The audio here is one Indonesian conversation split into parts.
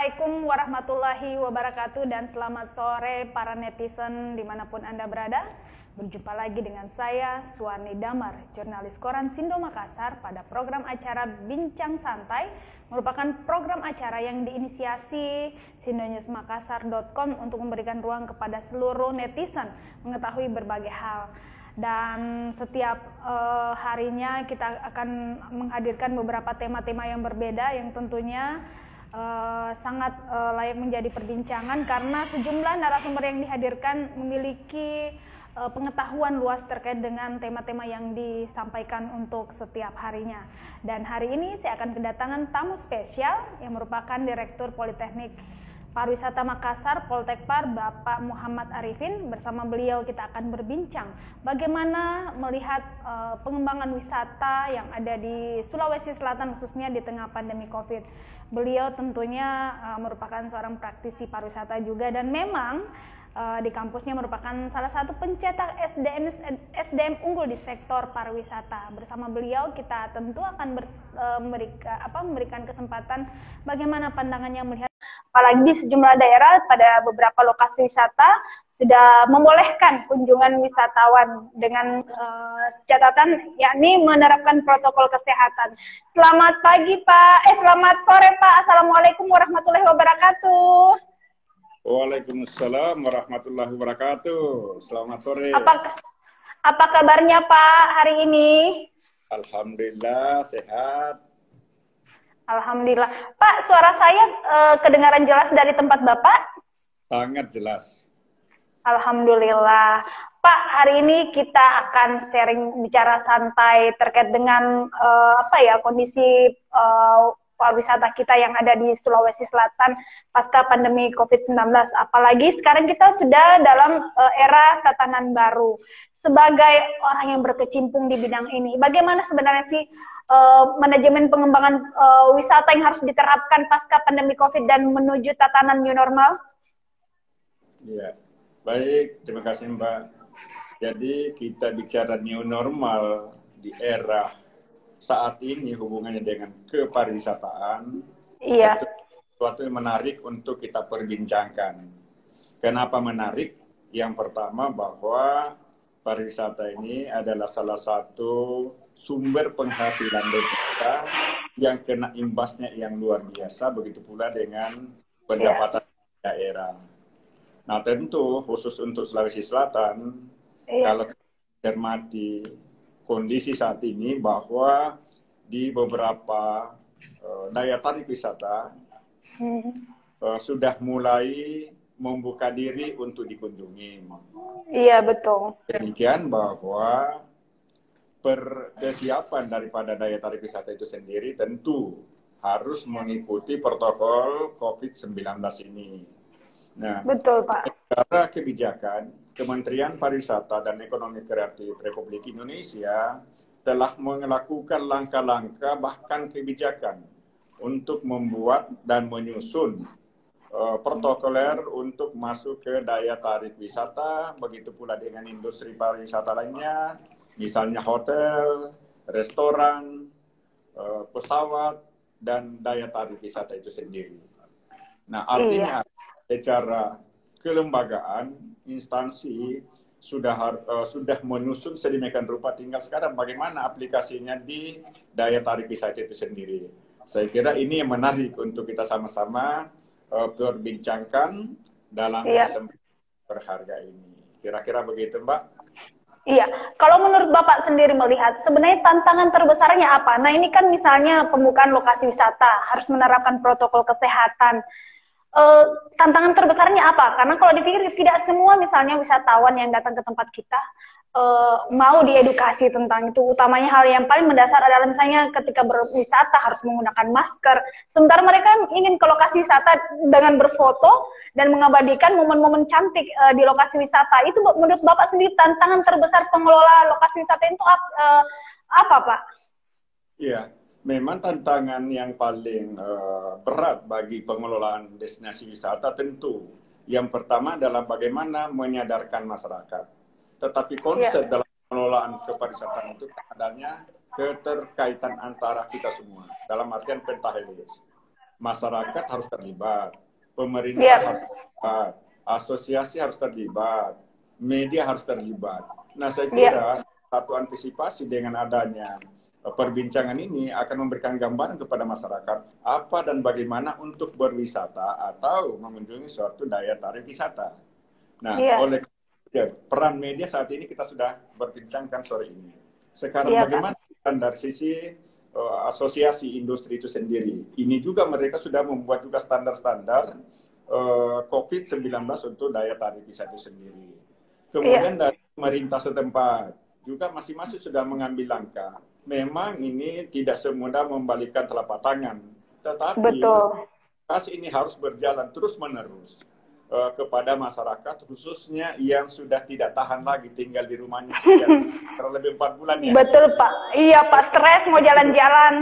Assalamualaikum warahmatullahi wabarakatuh dan selamat sore para netizen dimanapun Anda berada. Berjumpa lagi dengan saya, Suwarni Damar, jurnalis Koran Sindo Makassar pada program acara Bincang Santai, merupakan program acara yang diinisiasi sindonewsmakassar.com untuk memberikan ruang kepada seluruh netizen mengetahui berbagai hal. Dan setiap harinya kita akan menghadirkan beberapa tema-tema yang berbeda yang tentunya sangat layak menjadi perbincangan karena sejumlah narasumber yang dihadirkan memiliki pengetahuan luas terkait dengan tema-tema yang disampaikan untuk setiap harinya. Dan hari ini saya akan kedatangan tamu spesial yang merupakan Direktur Politeknik Pariwisata Makassar, Poltekpar, Bapak Muhammad Arifin. Bersama beliau kita akan berbincang bagaimana melihat pengembangan wisata yang ada di Sulawesi Selatan khususnya di tengah pandemi COVID. Beliau tentunya merupakan seorang praktisi pariwisata juga dan memang di kampusnya merupakan salah satu pencetak SDM unggul di sektor pariwisata. Bersama beliau kita tentu akan memberikan kesempatan bagaimana pandangannya melihat, apalagi di sejumlah daerah pada beberapa lokasi wisata sudah membolehkan kunjungan wisatawan dengan catatan yakni menerapkan protokol kesehatan. Selamat pagi Pak, selamat sore Pak. Assalamualaikum warahmatullahi wabarakatuh. Waalaikumsalam warahmatullahi wabarakatuh. Selamat sore. Apa kabarnya Pak hari ini? Alhamdulillah sehat. Alhamdulillah. Pak, suara saya kedengaran jelas dari tempat Bapak? Sangat jelas. Alhamdulillah. Pak, hari ini kita akan sharing bicara santai terkait dengan kondisi pariwisata kita yang ada di Sulawesi Selatan pasca pandemi COVID-19. Apalagi sekarang kita sudah dalam era tatanan baru. Sebagai orang yang berkecimpung di bidang ini, bagaimana sebenarnya sih manajemen pengembangan wisata yang harus diterapkan pasca pandemi COVID dan menuju tatanan new normal? Ya, baik. Terima kasih Mbak. Jadi kita bicara new normal di era saat ini hubungannya dengan kepariwisataan, iya, itu sesuatu yang menarik untuk kita perbincangkan. Kenapa menarik? Yang pertama bahwa pariwisata ini adalah salah satu sumber penghasilan desa yang kena imbasnya yang luar biasa, begitu pula dengan pendapatan daerah. Nah tentu khusus untuk Sulawesi Selatan, kalau kita cermati kondisi saat ini bahwa di beberapa daya tarik wisata sudah mulai membuka diri untuk dikunjungi. Iya, betul. Demikian bahwa persiapan daripada daya tarik wisata itu sendiri tentu harus mengikuti protokol COVID-19 ini. Nah, betul Pak. secara kebijakan, Kementerian Pariwisata dan Ekonomi Kreatif Republik Indonesia telah melakukan langkah-langkah bahkan kebijakan untuk membuat dan menyusun protokoler untuk masuk ke daya tarik wisata, begitu pula dengan industri pariwisata lainnya, misalnya hotel, restoran, pesawat, dan daya tarik wisata itu sendiri. Nah, artinya secara kelembagaan, instansi sudah menyusun sedemikian rupa, tinggal sekarang bagaimana aplikasinya di daya tarik wisata itu sendiri. Saya kira ini yang menarik untuk kita sama-sama perbincangkan dalam kesempatan berharga ini. Kira-kira begitu, Mbak? Iya, kalau menurut Bapak sendiri melihat, sebenarnya tantangan terbesarnya apa? Nah, ini kan misalnya pembukaan lokasi wisata, harus menerapkan protokol kesehatan. Tantangan terbesarnya apa? Karena kalau dipikir tidak semua misalnya wisatawan yang datang ke tempat kita mau diedukasi tentang itu. Utamanya hal yang paling mendasar adalah misalnya ketika berwisata harus menggunakan masker. Sementara mereka ingin ke lokasi wisata dengan berfoto dan mengabadikan momen-momen cantik di lokasi wisata. Itu menurut Bapak sendiri tantangan terbesar pengelola lokasi wisata itu apa Pak? Iya. Memang tantangan yang paling berat bagi pengelolaan destinasi wisata tentu yang pertama adalah bagaimana menyadarkan masyarakat. Tetapi konsep dalam pengelolaan kepariwisataan itu adanya keterkaitan antara kita semua dalam artian pentahelix. masyarakat harus terlibat, pemerintah harus terlibat, asosiasi harus terlibat, media harus terlibat. Nah, saya kira satu antisipasi dengan adanya perbincangan ini akan memberikan gambaran kepada masyarakat apa dan bagaimana untuk berwisata atau mengunjungi suatu daya tarik wisata. Nah, oleh peran media saat ini kita sudah berbincangkan sore ini. Sekarang bagaimana dari sisi asosiasi industri itu sendiri? Ini juga mereka sudah membuat juga standar-standar COVID-19 untuk daya tarik wisata itu sendiri. Kemudian dari pemerintah setempat juga masing-masing sudah mengambil langkah. Memang ini tidak semudah membalikan telapak tangan, tetapi kasus ini harus berjalan terus-menerus kepada masyarakat, khususnya yang sudah tidak tahan lagi tinggal di rumahnya sekian kurang lebih 4 bulan ya. Betul Pak, iya Pak, stres mau jalan-jalan.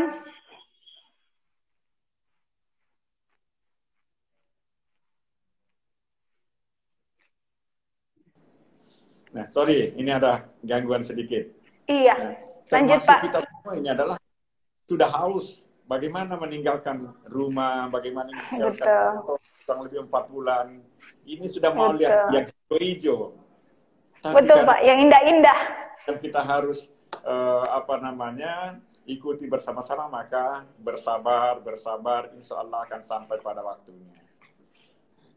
Nah, sorry, ini ada gangguan sedikit. Iya. Nah, lanjut termasuk Pak. kita semua ini adalah sudah haus. Bagaimana meninggalkan rumah, bagaimana meninggalkan kurang lebih 4 bulan. Ini sudah mau lihat yang hijau-hijau. Betul Pak, yang indah-indah. Dan kita harus ikuti bersama-sama, maka bersabar, insya Allah akan sampai pada waktunya.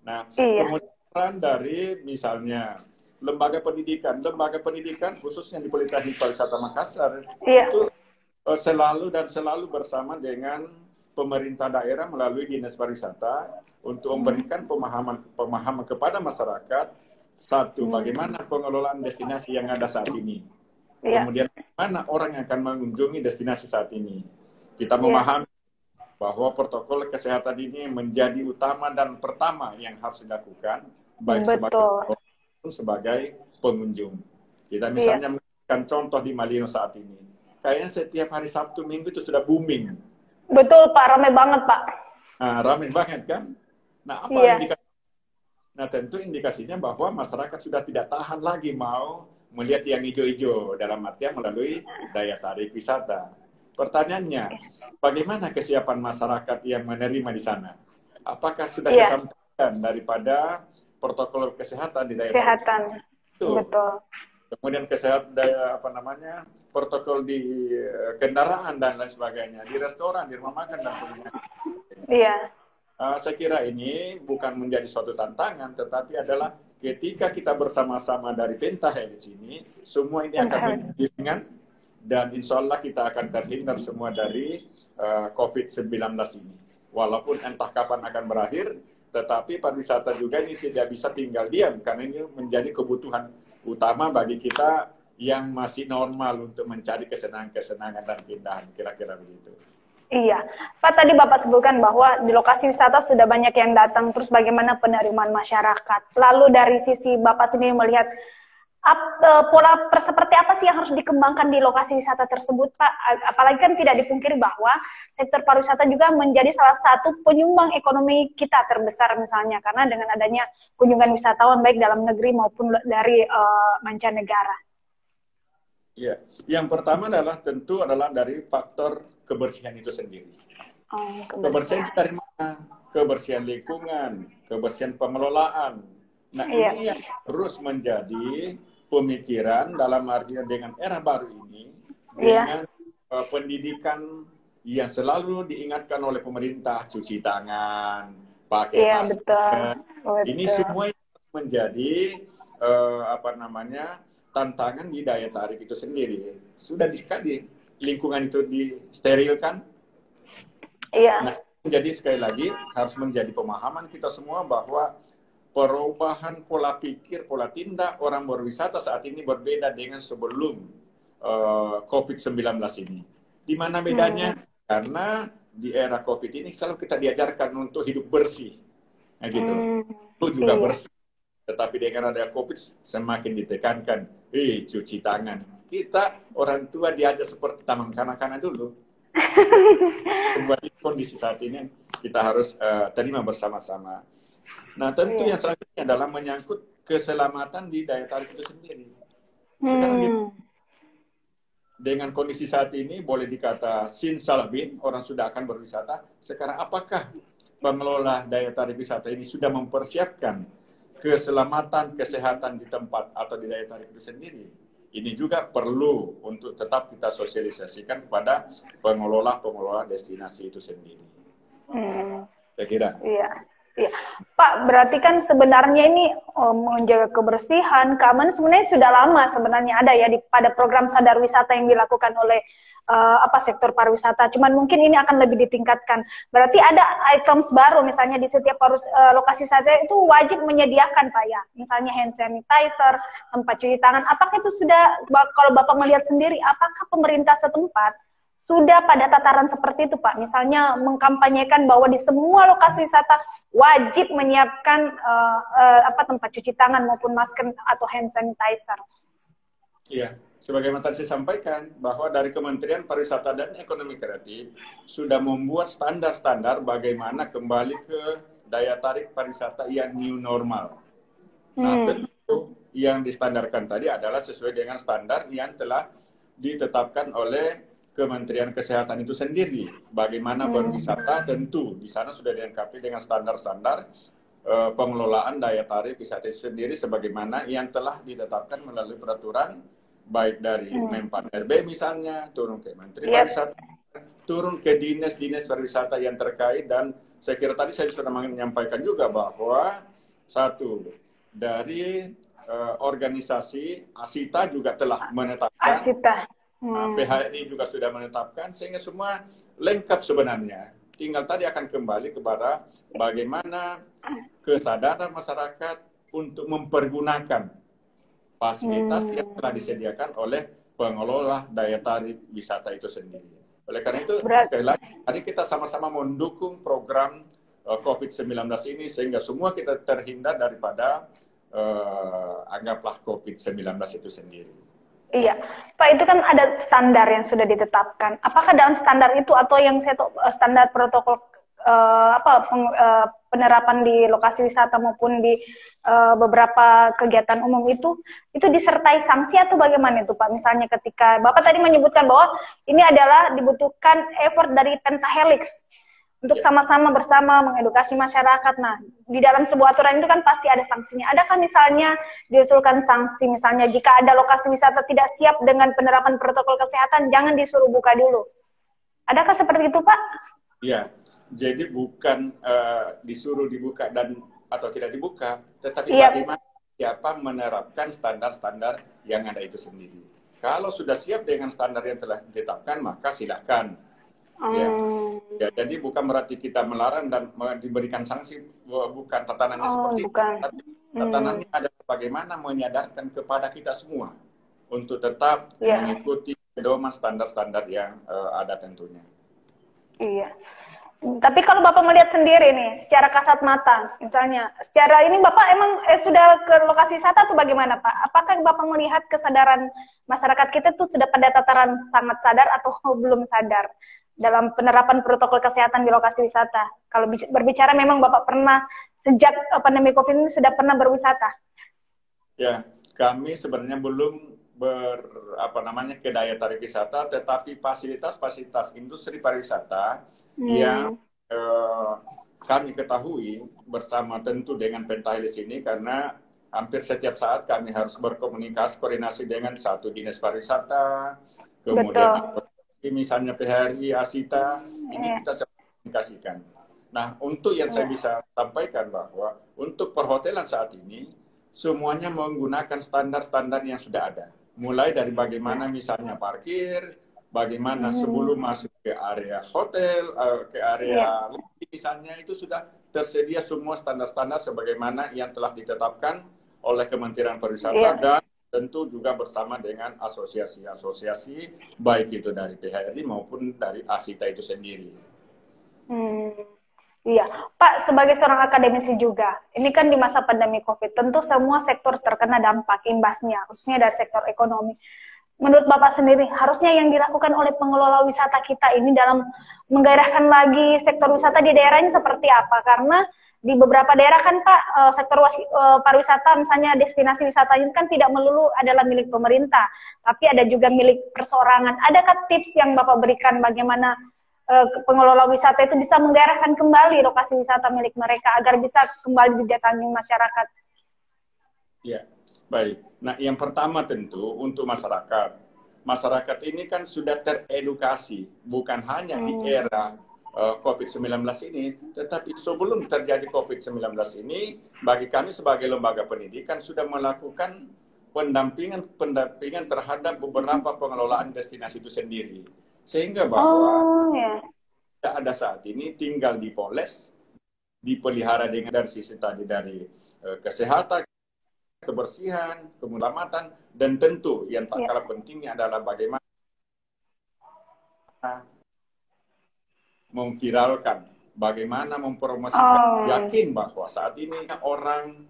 Nah, kemudian dari misalnya lembaga pendidikan khususnya di Politeknik Pariwisata Makassar itu selalu bersama dengan pemerintah daerah melalui Dinas Pariwisata untuk memberikan pemahaman kepada masyarakat. Satu, bagaimana pengelolaan destinasi yang ada saat ini. Kemudian bagaimana orang yang akan mengunjungi destinasi saat ini. Kita memahami bahwa protokol kesehatan ini menjadi utama dan pertama yang harus dilakukan baik sebagai pengunjung. Kita misalnya memberikan contoh di Malino saat ini. Kayaknya setiap hari Sabtu Minggu itu sudah booming. Betul Pak, ramai banget Pak. Nah, ramai banget kan? Nah, apa indikasi? Nah, tentu indikasinya bahwa masyarakat sudah tidak tahan lagi mau melihat yang hijau-hijau, dalam artian melalui daya tarik wisata. Pertanyaannya, bagaimana kesiapan masyarakat yang menerima di sana? Apakah sudah disampaikan daripada protokol kesehatan di daerah? Betul. Kemudian protokol di kendaraan dan lain sebagainya, di restoran, di rumah makan dan sebagainya. Saya kira ini bukan menjadi suatu tantangan, tetapi adalah ketika kita bersama-sama dari Pentahelix ini, semua ini akan menjadi ringan, dan insya Allah kita akan terhindar semua dari COVID-19 ini. Walaupun entah kapan akan berakhir, tetapi pariwisata juga ini tidak bisa tinggal diam, karena ini menjadi kebutuhan utama bagi kita yang masih normal untuk mencari kesenangan-kesenangan dan keindahan, kira-kira begitu. Iya, Pak tadi Bapak sebutkan bahwa di lokasi wisata sudah banyak yang datang, terus bagaimana penerimaan masyarakat. Lalu dari sisi Bapak sendiri melihat pola seperti apa sih yang harus dikembangkan di lokasi wisata tersebut, Pak? Apalagi kan tidak dipungkiri bahwa sektor pariwisata juga menjadi salah satu penyumbang ekonomi kita terbesar misalnya, karena dengan adanya kunjungan wisatawan baik dalam negeri maupun dari mancanegara. Ya, yang pertama tentu adalah dari faktor kebersihan itu sendiri. Kebersihan itu dari mana? Kebersihan lingkungan, kebersihan pengelolaan. Nah, ini yang terus menjadi pemikiran dalam artian dengan era baru ini, dengan pendidikan yang selalu diingatkan oleh pemerintah, cuci tangan, pakai masker. Ini semua menjadi tantangan di daya tarik itu sendiri. Sudah sekali lingkungan itu disterilkan. Nah, jadi sekali lagi harus menjadi pemahaman kita semua bahwa perubahan pola pikir, pola tindak orang berwisata saat ini berbeda dengan sebelum COVID-19 ini. Di mana bedanya? Karena di era COVID ini selalu kita diajarkan untuk hidup bersih. Nah, gitu. Itu juga bersih. Tetapi dengan ada COVID semakin ditekankan, cuci tangan. Kita orang tua diajar seperti taman kanak-kanak dulu. Kembali kondisi saat ini kita harus terima bersama-sama. Nah, tentu yang selanjutnya adalah menyangkut keselamatan di daya tarik itu sendiri. Sekarang dengan kondisi saat ini boleh dikata simsalabim, orang sudah akan berwisata. Sekarang apakah pengelola daya tarik wisata ini sudah mempersiapkan keselamatan, kesehatan di tempat atau di daya tarik itu sendiri? Ini juga perlu untuk tetap kita sosialisasikan kepada pengelola destinasi itu sendiri. Saya kira. Iya. Iya. Pak, berarti kan sebenarnya ini menjaga kebersihan, keamanan sebenarnya sudah lama sebenarnya ada ya pada program sadar wisata yang dilakukan oleh sektor pariwisata. Cuman mungkin ini akan lebih ditingkatkan. Berarti ada items baru misalnya di setiap lokasi wisata itu wajib menyediakan Pak ya. Misalnya hand sanitizer, tempat cuci tangan. Apakah itu sudah, kalau Bapak melihat sendiri, apakah pemerintah setempat sudah pada tataran seperti itu Pak, misalnya mengkampanyekan bahwa di semua lokasi wisata wajib menyiapkan tempat cuci tangan maupun masker atau hand sanitizer. Iya, sebagaimana tadi saya sampaikan bahwa dari Kementerian Pariwisata dan Ekonomi Kreatif sudah membuat standar-standar bagaimana kembali ke daya tarik pariwisata yang new normal. Nah, tentu yang distandarkan tadi adalah sesuai dengan standar yang telah ditetapkan oleh Kementerian Kesehatan itu sendiri. Bagaimana berwisata, tentu di sana sudah dilengkapi dengan standar-standar pengelolaan daya tarik wisata itu sendiri sebagaimana yang telah ditetapkan melalui peraturan baik dari Menpan RB misalnya, turun ke Menteri Pariwisata, turun ke dinas-dinas pariwisata yang terkait. Dan saya kira tadi saya sudah menyampaikan juga bahwa satu dari organisasi ASITA juga telah menetapkan. PHRI juga sudah menetapkan, sehingga semua lengkap sebenarnya. Tinggal tadi akan kembali kepada bagaimana kesadaran masyarakat untuk mempergunakan fasilitas yang telah disediakan oleh pengelola daya tarik wisata itu sendiri. Oleh karena itu, sekali lagi, tadi kita sama-sama mendukung program COVID-19 ini, sehingga semua kita terhindar daripada anggaplah COVID-19 itu sendiri. Iya, Pak, itu kan ada standar yang sudah ditetapkan. Apakah dalam standar itu atau yang saya tahu standar protokol penerapan di lokasi wisata maupun di beberapa kegiatan umum itu disertai sanksi atau bagaimana itu Pak? Misalnya ketika Bapak tadi menyebutkan bahwa ini adalah dibutuhkan effort dari pentahelix untuk sama-sama bersama mengedukasi masyarakat. Nah, di dalam sebuah aturan itu kan pasti ada sanksinya. Adakah misalnya diusulkan sanksi, misalnya jika ada lokasi wisata tidak siap dengan penerapan protokol kesehatan, jangan disuruh buka dulu. Adakah seperti itu, Pak? Iya, jadi bukan disuruh dibuka atau tidak dibuka, tetapi bagaimana siapa menerapkan standar-standar yang ada itu sendiri. Kalau sudah siap dengan standar yang telah ditetapkan, maka silakan. Ya, jadi bukan berarti kita melarang dan diberikan sanksi, bukan tatanannya seperti itu, tapi tatanannya adalah bagaimana menyadarkan kepada kita semua untuk tetap mengikuti pedoman standar-standar yang ada tentunya. Iya. Tapi kalau Bapak melihat sendiri nih, secara kasat mata, misalnya, secara ini Bapak emang sudah ke lokasi wisata atau bagaimana Pak? Apakah Bapak melihat kesadaran masyarakat kita tuh sudah pada tataran sangat sadar atau belum sadar dalam penerapan protokol kesehatan di lokasi wisata? Kalau berbicara memang Bapak pernah, sejak pandemi COVID ini sudah pernah berwisata? Ya, kami sebenarnya belum ke daya tarik wisata, tetapi fasilitas industri pariwisata yang kami ketahui bersama tentu dengan Pentahelix ini, karena hampir setiap saat kami harus berkomunikasi, koordinasi dengan satu dinas pariwisata, kemudian misalnya PHRI, ASITA, ini kita komunikasikan. Nah, untuk yang saya bisa sampaikan bahwa untuk perhotelan saat ini, semuanya menggunakan standar-standar yang sudah ada. Mulai dari bagaimana misalnya parkir, bagaimana sebelum masuk ke area hotel, ke area lobby misalnya, itu sudah tersedia semua standar-standar sebagaimana yang telah ditetapkan oleh Kementerian Pariwisata dan tentu juga bersama dengan asosiasi-asosiasi, baik itu dari PHRI maupun dari ASITA itu sendiri. Iya, Pak, sebagai seorang akademisi juga, ini kan di masa pandemi COVID, tentu semua sektor terkena dampak imbasnya, khususnya dari sektor ekonomi. Menurut Bapak sendiri, harusnya yang dilakukan oleh pengelola wisata kita ini dalam menggairahkan lagi sektor wisata di daerahnya seperti apa? Karena di beberapa daerah kan Pak, sektor pariwisata misalnya destinasi wisata ini kan tidak melulu adalah milik pemerintah, tapi ada juga milik perseorangan. Adakah tips yang Bapak berikan bagaimana pengelola wisata itu bisa menggairahkan kembali lokasi wisata milik mereka agar bisa kembali didatangi masyarakat? Ya, baik. Nah, yang pertama tentu untuk masyarakat. Masyarakat ini kan sudah teredukasi, bukan hanya di era COVID-19 ini, tetapi sebelum terjadi COVID-19 ini, bagi kami sebagai lembaga pendidikan sudah melakukan pendampingan terhadap beberapa pengelolaan destinasi itu sendiri. Sehingga bahwa ada saat ini tinggal dipoles, dipelihara dengan dari sisi tadi dari kesehatan, kebersihan, keselamatan, dan tentu yang tak kalah pentingnya adalah bagaimana memviralkan, bagaimana mempromosikan. Yakin bahwa saat ini orang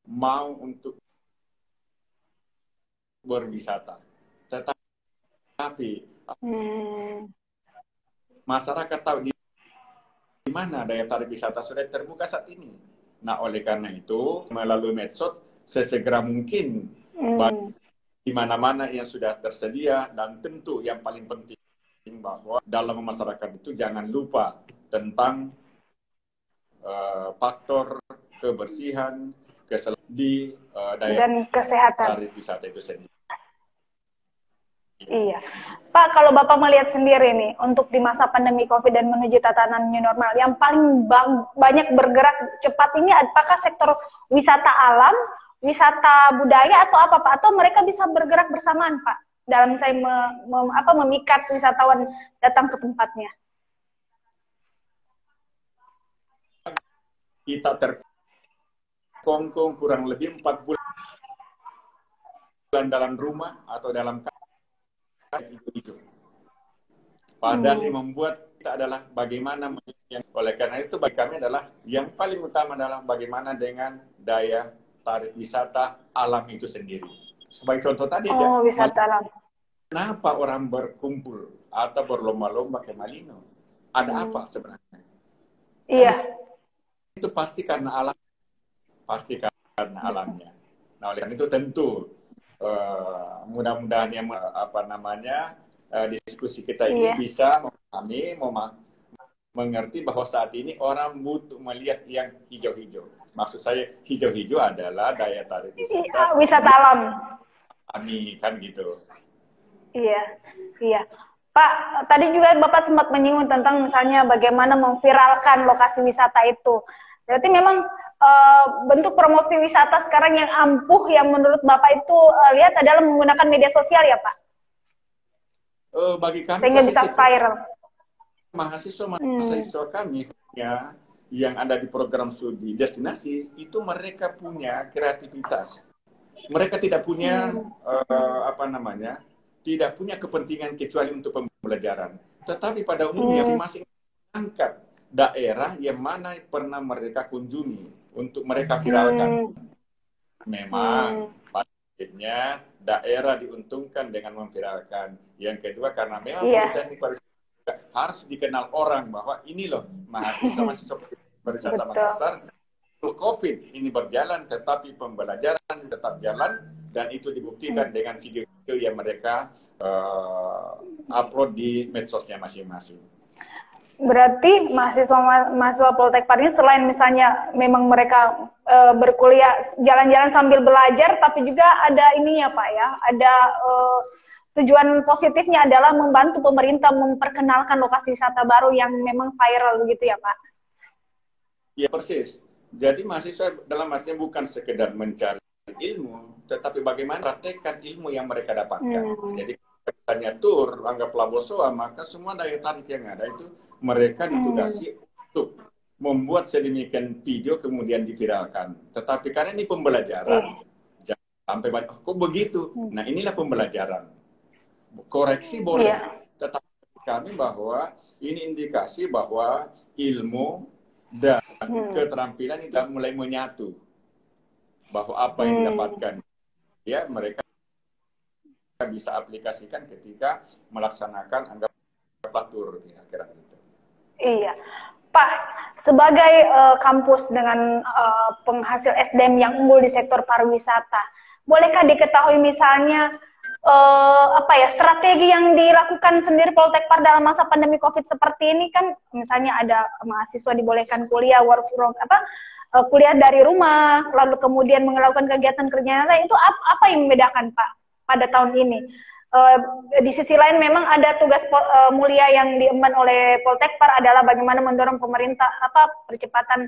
mau untuk berwisata, tetapi masyarakat tahu di mana daya tarik wisata sudah terbuka saat ini. Nah, oleh karena itu, melalui medsos, sesegera mungkin di mana-mana yang sudah tersedia, dan tentu yang paling penting bahwa dalam masyarakat itu jangan lupa tentang faktor kebersihan, di daya dan kesehatan tarik wisata itu sendiri. Iya, Pak, kalau Bapak melihat sendiri nih, untuk di masa pandemi COVID dan menuju tatanan new normal, yang paling banyak bergerak cepat ini apakah sektor wisata alam, wisata budaya, atau apa Pak? Atau mereka bisa bergerak bersamaan Pak, dalam saya memikat wisatawan datang ke tempatnya? Kita terkongkong kurang lebih 4 bulan dalam rumah atau dalam itu. Padahal yang membuat kita adalah bagaimana oleh karena itu bagi kami adalah yang paling utama adalah bagaimana dengan daya tarik wisata alam itu sendiri. Sebagai contoh tadi aja, wisata alam. Kenapa orang berkumpul atau berlomba-lomba ke Malino? Ada apa sebenarnya? Iya. Itu pasti karena alam, pasti karena alamnya. Nah, oleh karena itu tentu mudah-mudahan yang diskusi kita ini bisa memahami, mengerti bahwa saat ini orang butuh melihat yang hijau-hijau. Maksud saya hijau-hijau adalah daya tarik wisata. Wisata alam. Kan gitu. Iya, iya. Pak, tadi juga Bapak sempat menyinggung tentang misalnya bagaimana memviralkan lokasi wisata itu. Berarti memang bentuk promosi wisata sekarang yang ampuh yang menurut Bapak itu lihat adalah menggunakan media sosial ya Pak? Bagi kami sehingga bisa viral. Mahasiswa kami ya, yang ada di program studi destinasi itu mereka punya kreativitas. Mereka tidak punya tidak punya kepentingan kecuali untuk pembelajaran. Tetapi pada umumnya masing-masing angkat daerah yang mana pernah mereka kunjungi untuk mereka viralkan. Memang akhirnya daerah diuntungkan dengan memviralkan. Yang kedua karena memang Politeknik Pariwisata harus dikenal orang bahwa ini loh mahasiswa pariwisata Makassar. COVID ini berjalan, tetapi pembelajaran tetap jalan, dan itu dibuktikan dengan video-video yang mereka upload di medsosnya masing-masing. Berarti mahasiswa Poltek Par ini selain misalnya memang mereka berkuliah jalan-jalan sambil belajar, tapi juga ada ininya Pak ya, ada tujuan positifnya adalah membantu pemerintah memperkenalkan lokasi wisata baru yang memang viral begitu ya Pak? Ya persis. Jadi mahasiswa dalam artinya bukan sekedar mencari ilmu, tetapi bagaimana praktekkan ilmu yang mereka dapatkan. Jadi misalnya tur, anggaplah Bosowa, maka semua daya tarik yang ada itu mereka ditugasi untuk membuat sedemikian video kemudian diviralkan. Tetapi karena ini pembelajaran, jangan sampai banyak, kok begitu? Nah inilah pembelajaran. Koreksi boleh, tetapi kami bahwa ini indikasi bahwa ilmu dan keterampilan itu mulai menyatu, bahwa apa yang didapatkan ya mereka bisa aplikasikan ketika melaksanakan anggaplah tur kira-kira gitu. Iya, Pak, sebagai kampus dengan penghasil SDM yang unggul di sektor pariwisata, bolehkah diketahui misalnya strategi yang dilakukan sendiri Poltekpar dalam masa pandemi COVID seperti ini? Kan misalnya ada mahasiswa dibolehkan kuliah kuliah dari rumah, lalu kemudian melakukan kegiatan kerja lain, itu apa yang membedakan Pak pada tahun ini? Di sisi lain memang ada tugas mulia yang diemban oleh Poltekpar adalah bagaimana mendorong pemerintah percepatan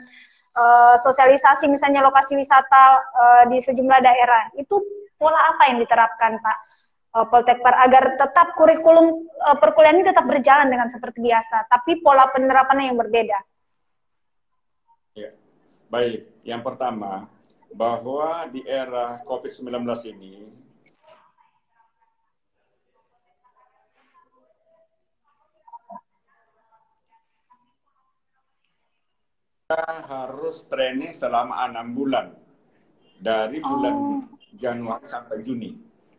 sosialisasi misalnya lokasi wisata di sejumlah daerah. Itu pola apa yang diterapkan Pak Poltekpar agar tetap kurikulum perkuliahan ini tetap berjalan dengan seperti biasa, tapi pola penerapannya yang berbeda? Ya. Baik, yang pertama bahwa di era COVID-19 ini kita harus training selama 6 bulan dari bulan Januari sampai Juni,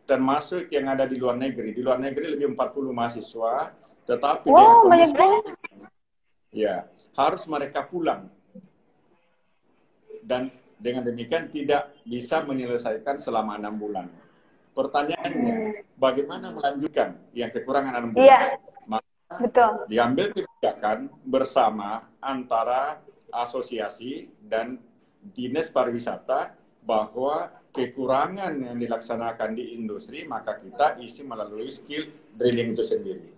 termasuk yang ada di luar negeri. Di luar negeri lebih 40 mahasiswa, tetapi banyak banget. Ya, harus mereka pulang. Dan dengan demikian tidak bisa menyelesaikan selama 6 bulan. Pertanyaannya, bagaimana melanjutkan yang kekurangan 6 bulan? Iya, Maka betul. diambil kebijakan bersama antara asosiasi dan dinas pariwisata bahwa kekurangan yang dilaksanakan di industri maka kita isi melalui skill drilling itu sendiri.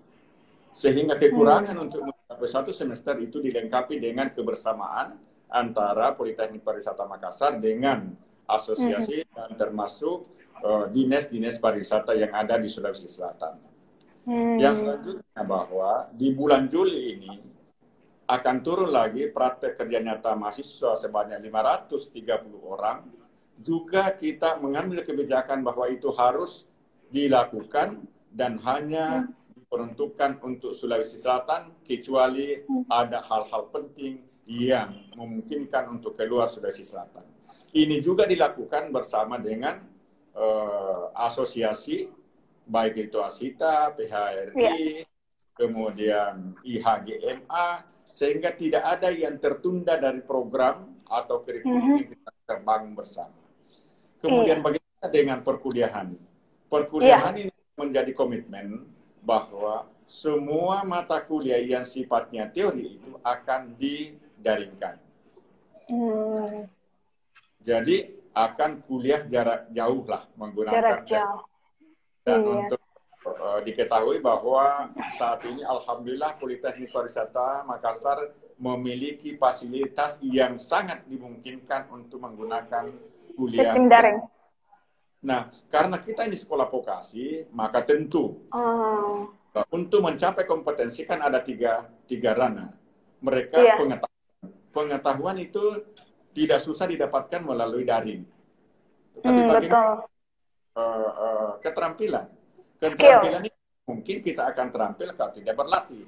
Sehingga kekurangan untuk mencapai 1 semester itu dilengkapi dengan kebersamaan antara Politeknik Pariwisata Makassar dengan asosiasi dan termasuk dinas-dinas pariwisata yang ada di Sulawesi Selatan. Yang selanjutnya bahwa di bulan Juli ini akan turun lagi praktek kerja nyata mahasiswa sebanyak 530 orang. Juga kita mengambil kebijakan bahwa itu harus dilakukan dan hanya diperuntukkan untuk Sulawesi Selatan kecuali ada hal-hal penting yang memungkinkan untuk keluar Sulawesi Selatan. Ini juga dilakukan bersama dengan asosiasi, baik itu ASITA, PHRI, kemudian IHGMA, sehingga tidak ada yang tertunda dari program atau kurikulum yang kita terbangun bersama. Kemudian bagaimana dengan perkuliahan? Perkuliahan ini menjadi komitmen bahwa semua mata kuliah yang sifatnya teori itu akan didaringkan. Jadi akan kuliah jarak jauh lah menggunakan jarak jauh. Dan untuk diketahui bahwa saat ini alhamdulillah Politeknik Pariwisata Makassar memiliki fasilitas yang sangat dimungkinkan untuk menggunakan kuliah sistem daring. Nah, karena kita ini sekolah vokasi, maka tentu untuk mencapai kompetensi kan ada tiga ranah. Mereka pengetahuan itu tidak susah didapatkan melalui daring. Tapi bagaimana keterampilan ini mungkin kita akan terampil kalau tidak berlatih.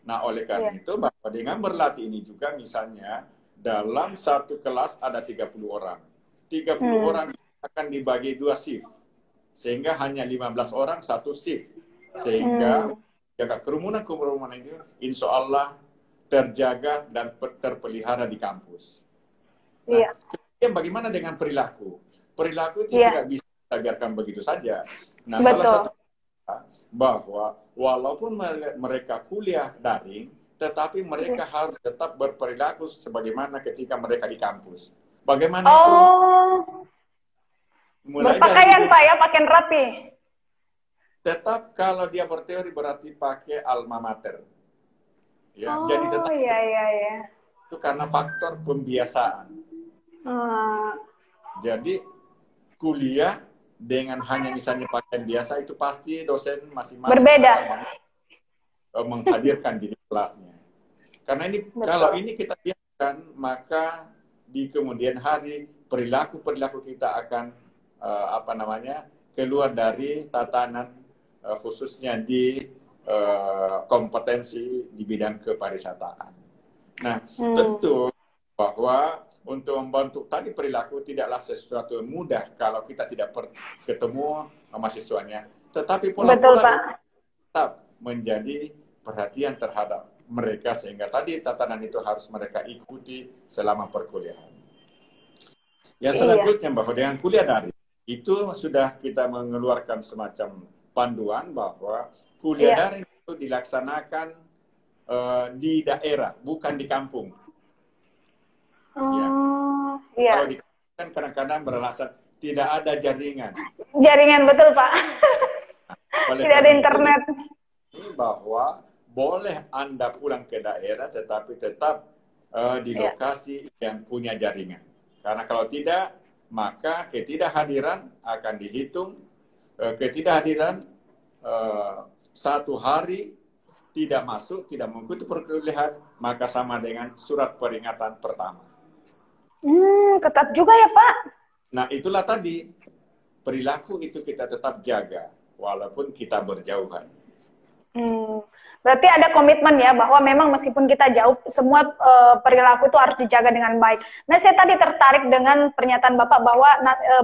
Nah, oleh karena itu bahwa dengan berlatih ini juga misalnya dalam satu kelas ada 30 orang. 30 orang akan dibagi 2 shift. Sehingga hanya 15 orang satu shift. Sehingga jaga kerumunan itu insya Allah terjaga dan terpelihara di kampus. Nah, kemudian bagaimana dengan perilaku? Perilaku itu tidak bisa kita biarkan begitu saja. Nah, salah satu bahwa walaupun mereka kuliah daring, tetapi mereka harus tetap berperilaku sebagaimana ketika mereka di kampus. Bagaimana itu? Berpakaian Pak ya, pakaian rapi. Tetap kalau dia berteori berarti pakai alma mater. Ya, jadi tetap itu karena faktor pembiasaan. Jadi kuliah dengan hanya misalnya pakaian biasa itu pasti dosen masing-masing berbeda menghadirkan di kelasnya. Karena ini kalau ini kita biarkan maka di kemudian hari perilaku kita akan keluar dari tatanan khususnya di kompetensi di bidang kepariwisataan. Nah, tentu bahwa untuk membentuk tadi perilaku tidaklah sesuatu yang mudah kalau kita tidak ketemu mahasiswanya. Tetapi pola-pola tetap menjadi perhatian terhadap mereka, sehingga tadi tatanan itu harus mereka ikuti selama perkuliahan. Yang selanjutnya bahwa dengan kuliah daring itu sudah kita mengeluarkan semacam panduan bahwa kuliah daring itu dilaksanakan di daerah, bukan di kampung. Kalau di kampung kan kadang-kadang beralasan tidak ada jaringan. Jaringan, betul Pak. Tidak ada internet. Bahwa boleh Anda pulang ke daerah, tetapi tetap di lokasi yang punya jaringan. Karena kalau tidak, maka ketidakhadiran akan dihitung. Ketidakhadiran 1 hari tidak masuk, tidak mengikuti perkuliahan, maka sama dengan surat peringatan pertama. Ketat juga ya Pak. Nah itulah tadi, perilaku itu kita tetap jaga, walaupun kita berjauhan. Berarti ada komitmen ya, bahwa memang meskipun kita jauh, semua perilaku itu harus dijaga dengan baik. Nah, saya tadi tertarik dengan pernyataan Bapak bahwa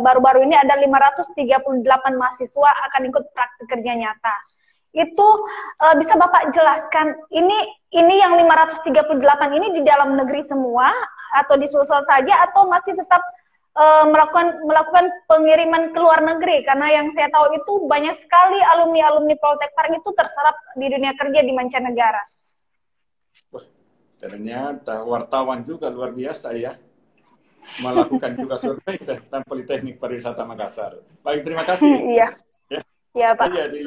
baru-baru ini ada 538 mahasiswa akan ikut praktik kerja nyata. Itu bisa Bapak jelaskan, ini yang 538 ini di dalam negeri semua, atau di Sulsel saja, atau masih tetap melakukan pengiriman ke luar negeri? Karena yang saya tahu itu banyak sekali alumni Poltek Parang itu terserap di dunia kerja di mancanegara. Wah, ternyata wartawan juga luar biasa ya, melakukan juga survei tentang Politeknik Pariwisata Makassar. Baik, terima kasih. Iya. Ya Pak. Iya, di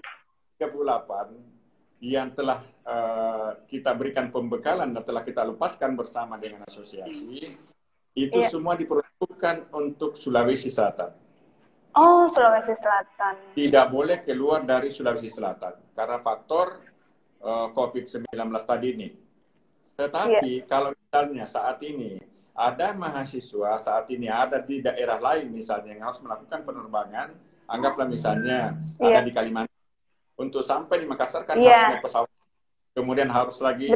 38 yang telah kita berikan pembekalan dan telah kita lepaskan bersama dengan asosiasi, itu semua diperuntukkan untuk Sulawesi Selatan. Oh, Sulawesi Selatan. Tidak boleh keluar dari Sulawesi Selatan karena faktor COVID-19 tadi ini. Tetapi kalau misalnya saat ini ada mahasiswa saat ini ada di daerah lain misalnya yang harus melakukan penerbangan, anggaplah misalnya ada di Kalimantan, untuk sampai di Makassar kan harus naik pesawat, kemudian harus lagi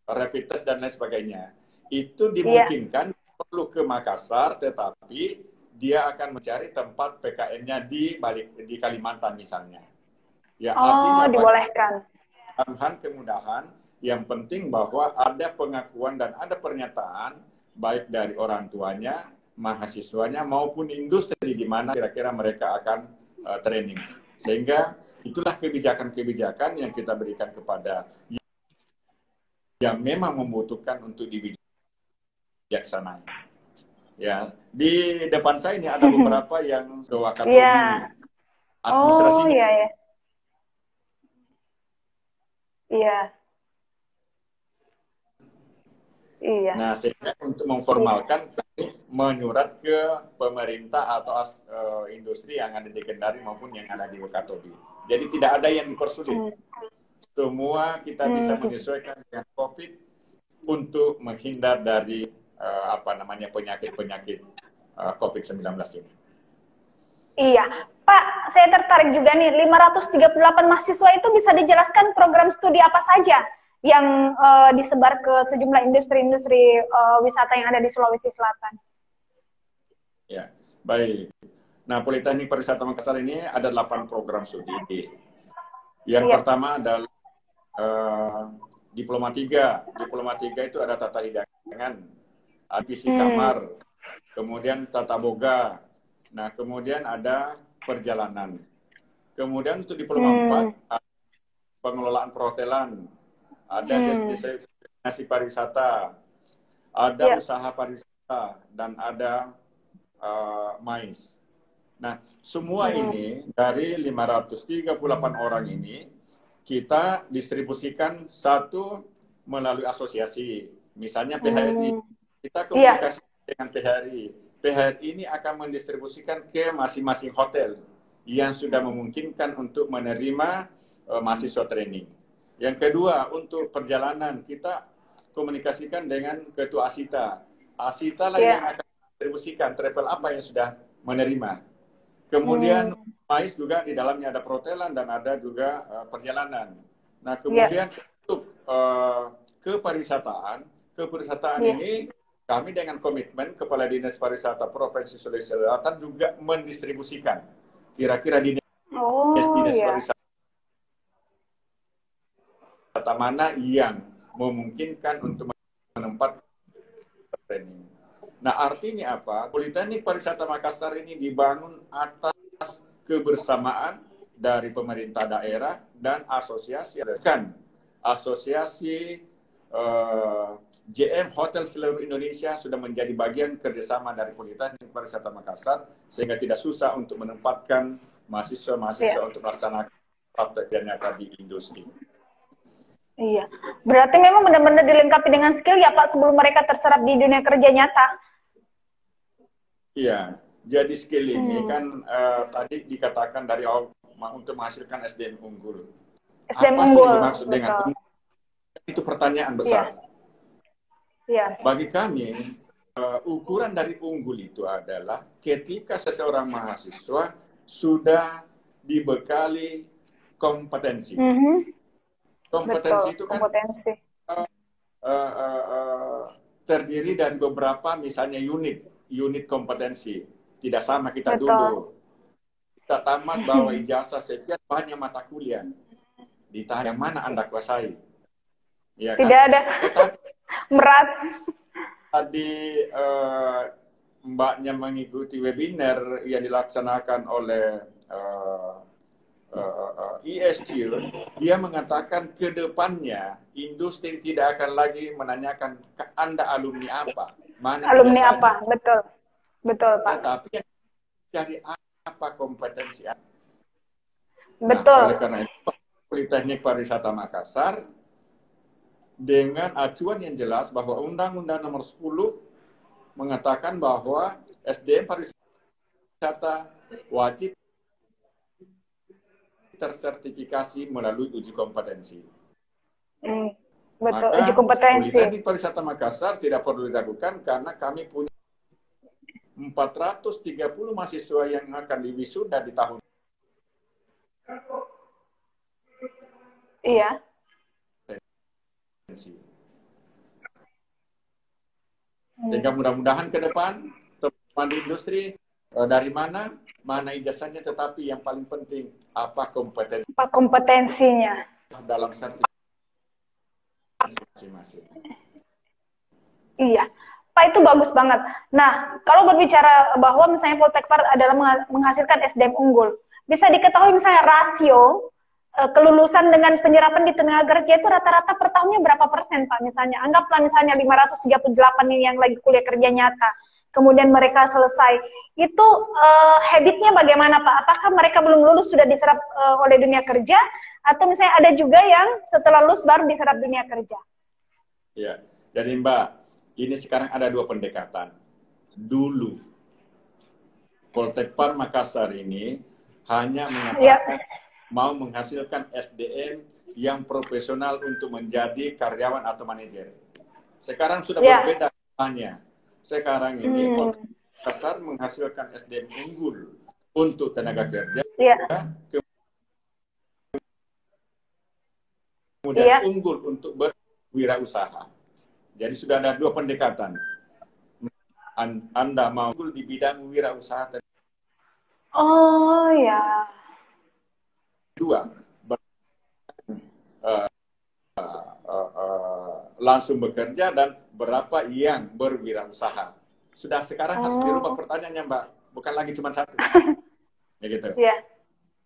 rapid test dan lain sebagainya. Itu dimungkinkan perlu ke Makassar, tetapi dia akan mencari tempat PKN-nya di Kalimantan misalnya. Ya, artinya dibolehkan. Kemudahan, yang penting bahwa ada pengakuan dan ada pernyataan baik dari orang tuanya, mahasiswanya maupun industri di mana kira-kira mereka akan training. Sehingga itulah kebijakan-kebijakan yang kita berikan kepada yang memang membutuhkan untuk dibijaksanai. Ya, di depan saya ini ada beberapa yang ke Wakatobi. Administrasinya. Nah, sehingga untuk memformalkan menyurat ke pemerintah atau industri yang ada di Kendari maupun yang ada di Wakatobi. Jadi tidak ada yang dipersulit. Semua kita bisa menyesuaikan dengan COVID untuk menghindar dari penyakit-penyakit COVID-19 ini. Iya, Pak, saya tertarik juga nih, 538 mahasiswa itu bisa dijelaskan program studi apa saja yang disebar ke sejumlah industri-industri wisata yang ada di Sulawesi Selatan? Ya, baik. Nah, Politeknik Pariwisata Makassar ini ada 8 program studi. Yang pertama adalah Diploma 3. Diploma 3 itu ada tata hidangan, visi kamar, kemudian tata boga. Nah, kemudian ada perjalanan. Kemudian untuk Diploma 4, ada pengelolaan perhotelan, ada destinasi pariwisata, ada usaha pariwisata, dan ada MICE. Nah, semua ini dari 538 orang ini kita distribusikan satu melalui asosiasi. Misalnya PHRI, kita komunikasi dengan PHRI. PHRI ini akan mendistribusikan ke masing-masing hotel yang sudah memungkinkan untuk menerima mahasiswa training. Yang kedua, untuk perjalanan kita komunikasikan dengan Ketua Asita. Asita lah yang akan mendistribusikan travel apa yang sudah menerima. Kemudian MICE juga di dalamnya ada perhotelan dan ada juga perjalanan. Nah, kemudian untuk kepariwisataan ini kami dengan komitmen Kepala Dinas Pariwisata Provinsi Sulawesi Selatan juga mendistribusikan kira-kira di Dinas Pariwisata pariwisata mana yang memungkinkan untuk menempat training. Nah, artinya apa? Politeknik Pariwisata Makassar ini dibangun atas kebersamaan dari pemerintah daerah dan asosiasi. Kan asosiasi JM Hotel seluruh Indonesia sudah menjadi bagian kerjasama dari Politeknik Pariwisata Makassar, sehingga tidak susah untuk menempatkan mahasiswa-mahasiswa untuk melaksanakan praktek nyata di industri. Iya, berarti memang benar-benar dilengkapi dengan skill ya Pak sebelum mereka terserap di dunia kerja nyata. Iya, jadi skill ini kan tadi dikatakan dari awal untuk menghasilkan SDM unggul. SDM apa unggul, sih dimaksud dengan unggul? Itu pertanyaan besar. Iya. Bagi kami, ukuran dari unggul itu adalah ketika seseorang mahasiswa sudah dibekali kompetensi. Kompetensi itu kan terdiri dari beberapa misalnya unit kompetensi. Tidak sama kita dulu. Kita tamat bawa ijazah sekian banyak mata kuliah. Ditanya yang mana Anda kuasai? Ya, kan? Tidak ada. Berat. Tadi mbaknya mengikuti webinar yang dilaksanakan oleh ISQ, dia mengatakan ke depannya industri tidak akan lagi menanyakan Anda alumni apa, mana alumni biasanya. Apa, betul Pak. Tetapi cari apa kompetensi Anda. Betul. Nah, oleh karena itu Politeknik Pariwisata Makassar dengan acuan yang jelas bahwa Undang-Undang Nomor 10 mengatakan bahwa SDM pariwisata wajib tersertifikasi melalui uji kompetensi. Betul, maka uji kompetensi. Politeknik Pariwisata Makassar tidak perlu diragukan karena kami punya 430 mahasiswa yang akan diwisuda di tahun. Iya. Sehingga mudah-mudahan ke depan teman-teman di industri dari mana ijazahnya, tetapi yang paling penting apa kompetensinya dalam sertifikasi masing-masing. Iya, Pak, itu bagus banget. Nah, kalau berbicara bahwa misalnya Poltekpar adalah menghasilkan SDM unggul, bisa diketahui misalnya rasio kelulusan dengan penyerapan di tenaga kerja itu rata-rata per tahunnya berapa persen, Pak? Misalnya, anggaplah misalnya 538 ini yang lagi kuliah kerja nyata. Kemudian mereka selesai, itu habitnya bagaimana Pak? Apakah mereka belum lulus sudah diserap oleh dunia kerja, atau misalnya ada juga yang setelah lulus baru diserap dunia kerja? Ya, jadi Mbak, ini sekarang ada dua pendekatan. Dulu, Poltekpar Makassar ini hanya mengatakan mau menghasilkan SDM yang profesional untuk menjadi karyawan atau manajer. Sekarang sudah berbeda hanya. Sekarang ini Makassar menghasilkan SDM unggul untuk tenaga kerja, kemudian unggul untuk berwirausaha. Jadi sudah ada dua pendekatan. Anda mau unggul di bidang wirausaha. Oh ya. Dua, langsung bekerja dan berapa yang berwirausaha. Sudah sekarang harus dirubah pertanyaannya Mbak, bukan lagi cuma satu. Ya gitu.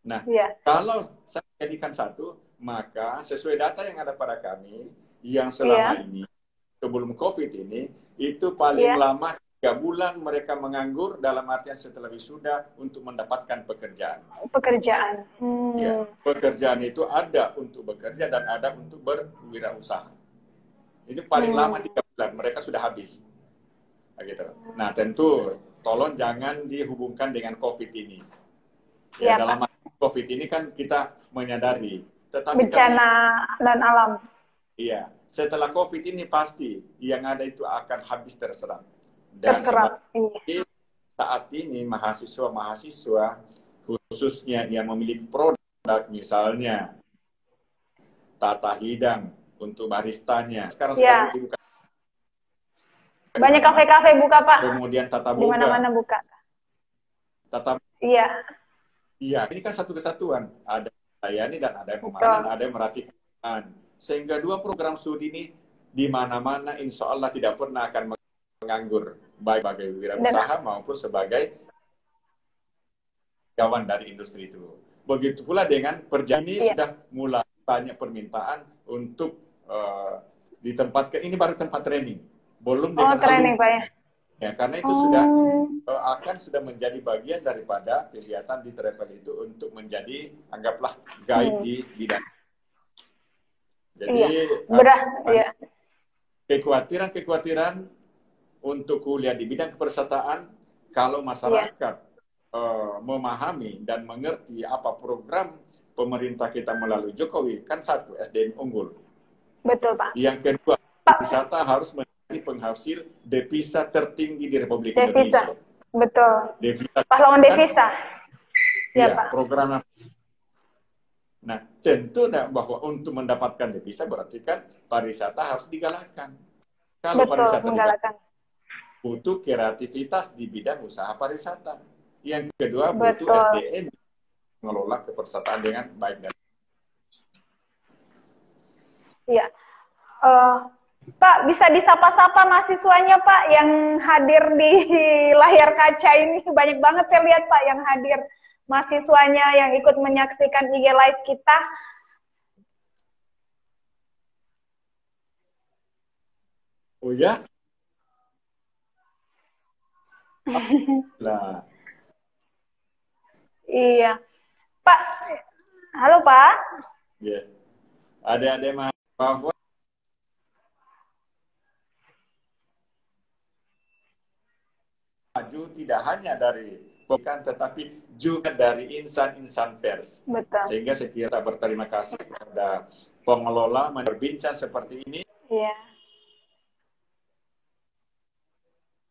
Nah, kalau saya jadikan satu, maka sesuai data yang ada pada kami, yang selama ini, sebelum COVID ini, itu paling lama 3 bulan mereka menganggur dalam artian setelah wisuda untuk mendapatkan pekerjaan. Ya, pekerjaan itu ada untuk bekerja dan ada untuk berwirausaha. Ini paling lama 3 bulan, mereka sudah habis. Gitu. Nah, tentu tolong jangan dihubungkan dengan COVID ini. Ya, dalam COVID ini kan kita menyadari. Tetapi bencana dan alam. Iya, setelah COVID ini pasti yang ada itu akan habis terserap. Dan saat ini mahasiswa-mahasiswa khususnya yang memiliki produk misalnya tata hidang untuk baristanya. Sekarang sudah dibuka. Banyak kafe-kafe buka, Pak. Kemudian tata boga. Di mana-mana buka. Iya, ini kan satu kesatuan. Ada layani dan ada yang memanen, ada yang meracikan. Sehingga dua program studi ini di mana-mana insya Allah tidak pernah akan menganggur, baik sebagai wirausaha maupun sebagai kawan dari industri itu. Begitu pula dengan perjalanan ini sudah mulai banyak permintaan untuk ditempatkan. Ini baru tempat training, belum dengan training, Pak, ya. Karena itu sudah menjadi bagian daripada kegiatan di travel itu untuk menjadi, anggaplah, guide di bidang. Jadi kekhawatiran untuk kuliah di bidang kepesertaan, kalau masyarakat memahami dan mengerti apa program pemerintah kita melalui Jokowi, kan satu, SDM unggul. Betul, Pak. Yang kedua, wisata harus menjadi penghasil devisa tertinggi di Republik Indonesia. Betul. Devisa. Pahlawan devisa. Ya, Pak. Program. Nah, tentu bahwa untuk mendapatkan devisa berarti kan pariwisata harus digalakkan. Kalau pariwisata digalakkan, butuh kreativitas di bidang usaha pariwisata. Yang kedua, butuh SDM mengelola kepesertaan dengan baik. Iya. Pak, bisa disapa-sapa mahasiswanya, Pak, yang hadir di layar kaca ini. Banyak banget saya lihat, Pak, yang hadir. Mahasiswanya yang ikut menyaksikan IG Live kita. Oh ya? Lah. Iya. Pak, halo Pak. Iya. Adik-adik bahwa maju tidak hanya dari bukan tetapi juga dari insan-insan pers. Betul. Sehingga saya kira berterima kasih kepada pengelola berbincang seperti ini. Iya.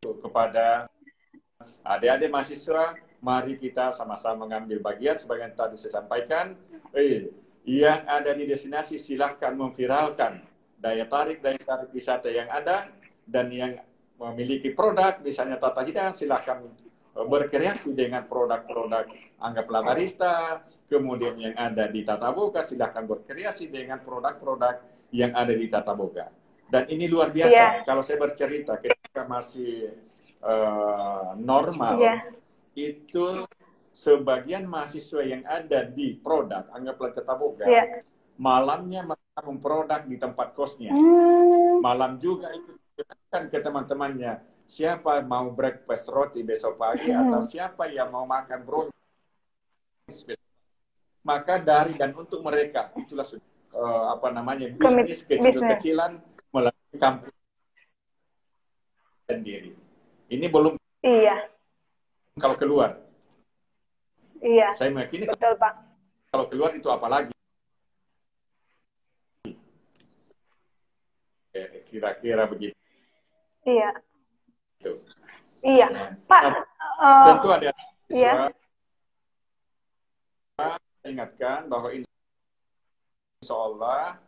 Kepada adik-adik mahasiswa, mari kita sama-sama mengambil bagian sebagai yang tadi saya sampaikan. Yang ada di destinasi silahkan memviralkan daya tarik wisata yang ada, dan yang memiliki produk, misalnya tata hidangan, silahkan berkreasi dengan produk-produk, anggaplah barista. Kemudian yang ada di Tata Boga, silahkan berkreasi dengan produk-produk yang ada di Tata Boga. Dan ini luar biasa. Kalau saya bercerita ketika masih normal, itu sebagian mahasiswa yang ada di produk, anggaplah Tata Boga, malamnya mereka memproduk di tempat kosnya. Malam juga itu kan ke teman-temannya, siapa mau breakfast roti besok pagi, atau siapa yang mau makan brownies. Maka dari dan untuk mereka itulah bisnis kecil-kecilan melalui kampus sendiri. Ini belum kalau keluar. Iya. Saya meyakini betul, Pak. Kalau keluar itu apalagi. Kira-kira begitu. Iya. Itu. Iya, nah, Pak. Tentu ada siswa. Saya ingatkan bahwa insya Allah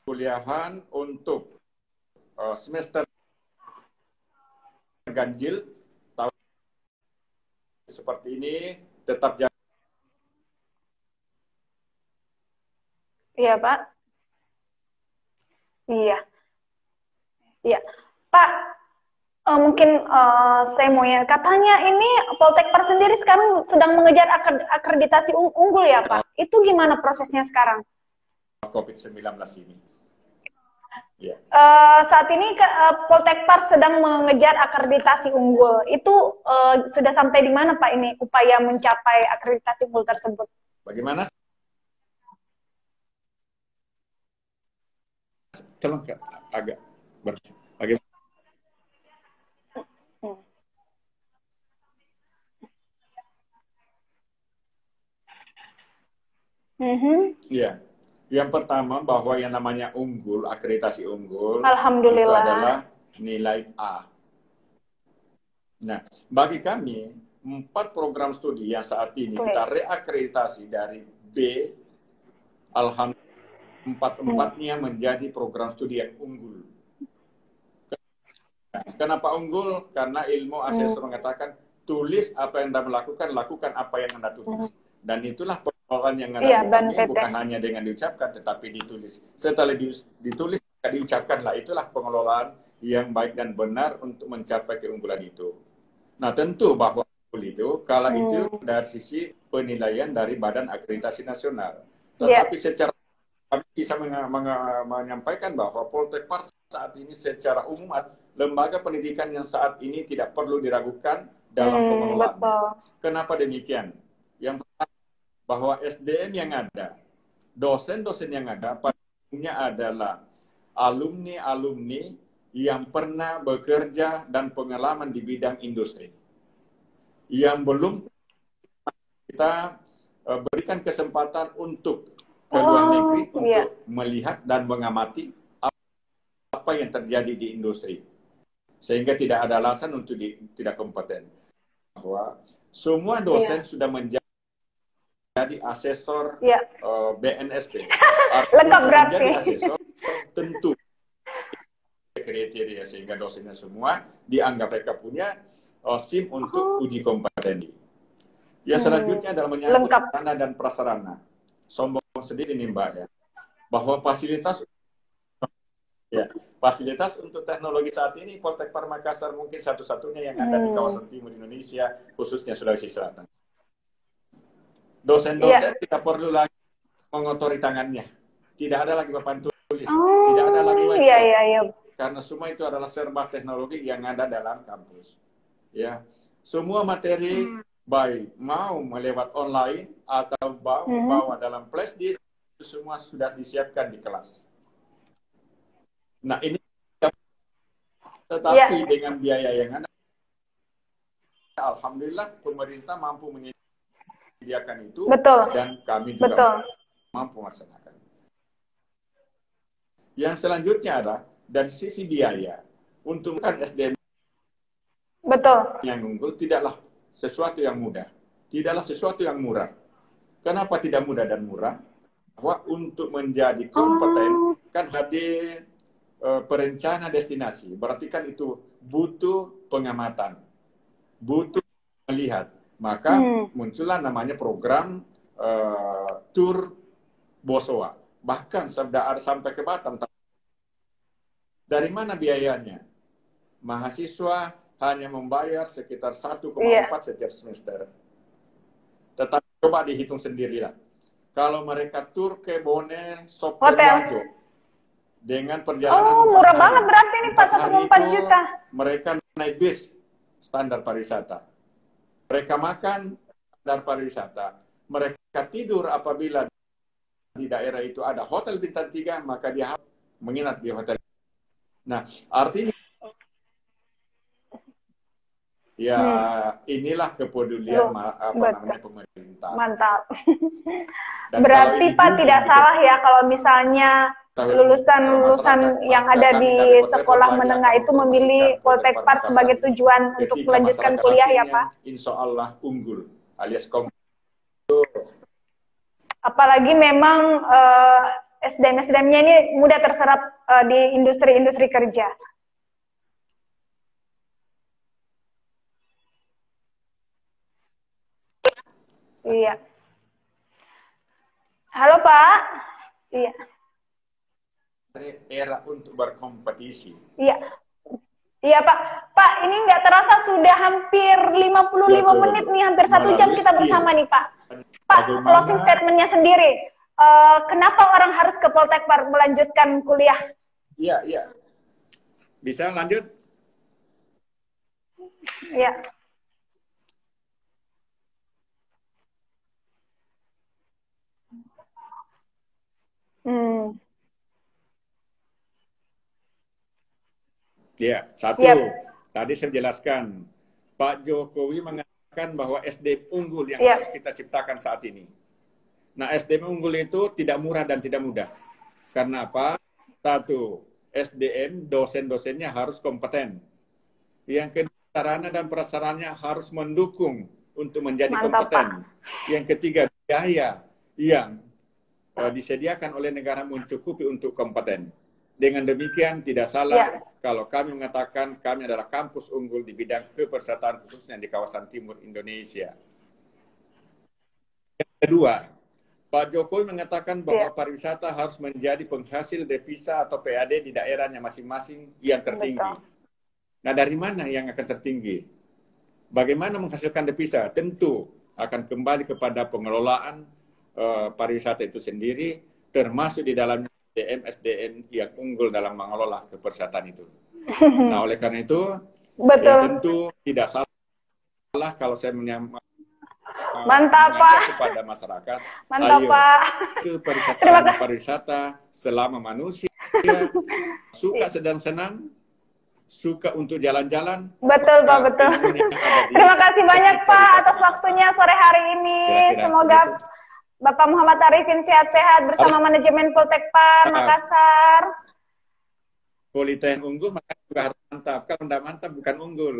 perkuliahan untuk semester ganjil tahun seperti ini tetap jalan. Iya, Pak. Iya. Iya. Pak, mungkin saya mau ya, katanya ini Poltekper sendiri sekarang sedang mengejar akreditasi unggul ya, Pak. Itu gimana prosesnya sekarang? COVID-19 ini. Ya. Saat ini Poltekper sedang mengejar akreditasi unggul. Itu sudah sampai di mana, Pak, ini upaya mencapai akreditasi unggul tersebut? Bagaimana? Tolong agak bagaimana? Iya. Yang pertama bahwa yang namanya unggul, akreditasi unggul, Alhamdulillah, itu adalah nilai A. Nah, bagi kami 4 program studi yang saat ini kita reakreditasi dari B, alhamdulillah 4-4-nya menjadi program studi yang unggul. Kenapa unggul? Karena ilmu asesor mengatakan tulis apa yang Anda lakukan apa yang Anda tulis. Dan itulah Orang yang Iya, mengalami BAN PT. bukan hanya dengan diucapkan, tetapi ditulis. Setelah ditulis, diucapkanlah. Itulah pengelolaan yang baik dan benar untuk mencapai keunggulan itu. Nah, tentu bahwa itu, kala itu dari sisi penilaian dari Badan Akreditasi Nasional. Tetapi secara kami bisa menyampaikan bahwa Poltekpar saat ini secara umum lembaga pendidikan yang saat ini tidak perlu diragukan dalam pengelolaan. Kenapa demikian? Yang pertama, bahwa SDM yang ada, dosen-dosen yang ada, pada umumnya adalah alumni-alumni yang pernah bekerja dan pengalaman di bidang industri. Yang belum kita berikan kesempatan untuk ke luar negeri untuk melihat dan mengamati apa yang terjadi di industri. Sehingga tidak ada alasan untuk tidak kompeten. Bahwa semua dosen sudah menjadi asesor BNSP. Lengkap berarti. Menjadi asesor tentu kriteria sehingga dosennya semua dianggap mereka punya SIM untuk uji kompetensi. Ya selanjutnya adalah menyangkut sarana dan prasarana. Sombong sendiri nih Mbak ya, bahwa fasilitas untuk teknologi saat ini Poltekpar Makassar mungkin satu-satunya yang ada di kawasan timur Indonesia, khususnya Sulawesi Selatan. Dosen-dosen tidak perlu lagi mengotori tangannya, tidak ada lagi papan tulis, tidak ada lagi whiteboard, karena semua itu adalah serba teknologi yang ada dalam kampus. Ya, semua materi baik mau melewat online atau bawa dalam flash disk, semua sudah disiapkan di kelas. Nah ini, tetapi dengan biaya yang ada, alhamdulillah pemerintah mampu menyediakan itu, dan kami juga mampu melaksanakan. Yang selanjutnya adalah dari sisi biaya, untuk SDM yang unggul tidaklah sesuatu yang mudah, tidaklah sesuatu yang murah. Kenapa tidak mudah dan murah? Bahwa untuk menjadi kompeten kan hadir perencana destinasi, berarti kan itu butuh pengamatan, butuh melihat. Maka muncullah namanya program tur Bosowa, bahkan sampai ke Batam. Dari mana biayanya? Mahasiswa hanya membayar sekitar 1,4 setiap semester. Tetapi coba dihitung sendirilah. Kalau mereka tur ke Bone, Sopet, Wajo, dengan perjalanan murah banget berarti nih Pak, 1,4 juta. Mereka naik bis standar pariwisata. Mereka makan standar pariwisata. Mereka tidur apabila di daerah itu ada hotel bintang 3, maka dia harus menginap di hotel. Nah, artinya ya inilah kepedulian namanya pemerintah. Mantap. Berarti Pak tidak salah ya kalau misalnya lulusan yang ada di sekolah menengah itu memilih Poltekpar sebagai tujuan untuk melanjutkan kuliah ya Pak? Insya Allah unggul alias apalagi memang SDM-SDM-nya ini mudah terserap di industri-industri kerja. Iya. Halo Pak. Iya. Era untuk berkompetisi. Iya. Iya Pak. Pak, ini nggak terasa sudah hampir 55 menit nih, hampir 1 jam kita bersama nih Pak. Pak, closing statement-nya sendiri. Kenapa orang harus ke Poltekpar melanjutkan kuliah? Iya, iya. Bisa lanjut? Iya. Ya, satu. Tadi saya jelaskan, Pak Jokowi mengatakan bahwa SDM unggul yang harus kita ciptakan saat ini. Nah, SDM unggul itu tidak murah dan tidak mudah. Karena apa? Satu, SDM, dosen-dosennya harus kompeten. Yang kedua, sarana dan prasarannya harus mendukung untuk menjadi kompeten. Yang ketiga, biaya yang disediakan oleh negara mencukupi untuk kompeten. Dengan demikian tidak salah kalau kami mengatakan kami adalah kampus unggul di bidang kepesertaan khususnya di kawasan timur Indonesia. Yang kedua, Pak Jokowi mengatakan bahwa pariwisata harus menjadi penghasil devisa atau PAD di daerahnya masing-masing yang tertinggi. Betul. Nah, dari mana yang akan tertinggi? Bagaimana menghasilkan devisa? Tentu akan kembali kepada pengelolaan pariwisata itu sendiri, termasuk di dalam SDM yang unggul dalam mengelola kepariwisataan itu. Nah, oleh karena itu, ya tentu tidak salah kalau saya mantap Pak kepada masyarakat. Mantap ayo Pak. ke pariwisata selama manusia suka sedang-senang, suka untuk jalan-jalan. Betul Pak, betul. Terima kasih banyak Pak atas waktunya sore hari ini. Semoga Bapak Muhammad Arifin sehat-sehat bersama manajemen Poltekpar Makassar. Politek unggul maka juga harus mantap. Kalau tidak mantap bukan unggul.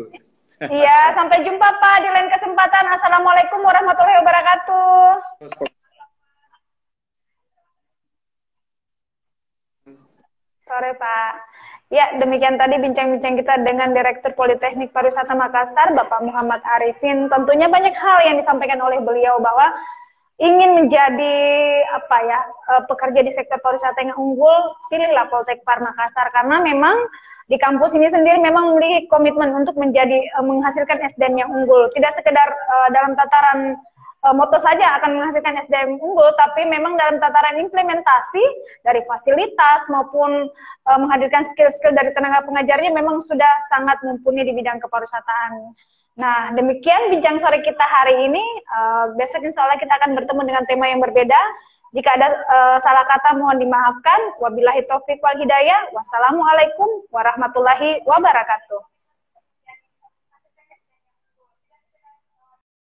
Iya, sampai jumpa Pak di lain kesempatan. Assalamualaikum warahmatullahi wabarakatuh. Sore Pak. Ya, demikian tadi bincang-bincang kita dengan Direktur Politeknik Pariwisata Makassar, Bapak Muhammad Arifin. Tentunya banyak hal yang disampaikan oleh beliau bahwa ingin menjadi pekerja di sektor pariwisata yang unggul, pilihlah Poltekpar Makassar karena memang di kampus ini sendiri memang memiliki komitmen untuk menghasilkan SDM yang unggul. Tidak sekedar dalam tataran moto saja akan menghasilkan SDM unggul, tapi memang dalam tataran implementasi dari fasilitas maupun menghadirkan skill-skill dari tenaga pengajarnya memang sudah sangat mumpuni di bidang kepariwisataan. Nah, demikian bincang sore kita hari ini. Besok insya Allah kita akan bertemu dengan tema yang berbeda. Jika ada salah kata mohon dimaafkan. Wabillahi taufiq wal hidayah. Wassalamualaikum warahmatullahi wabarakatuh.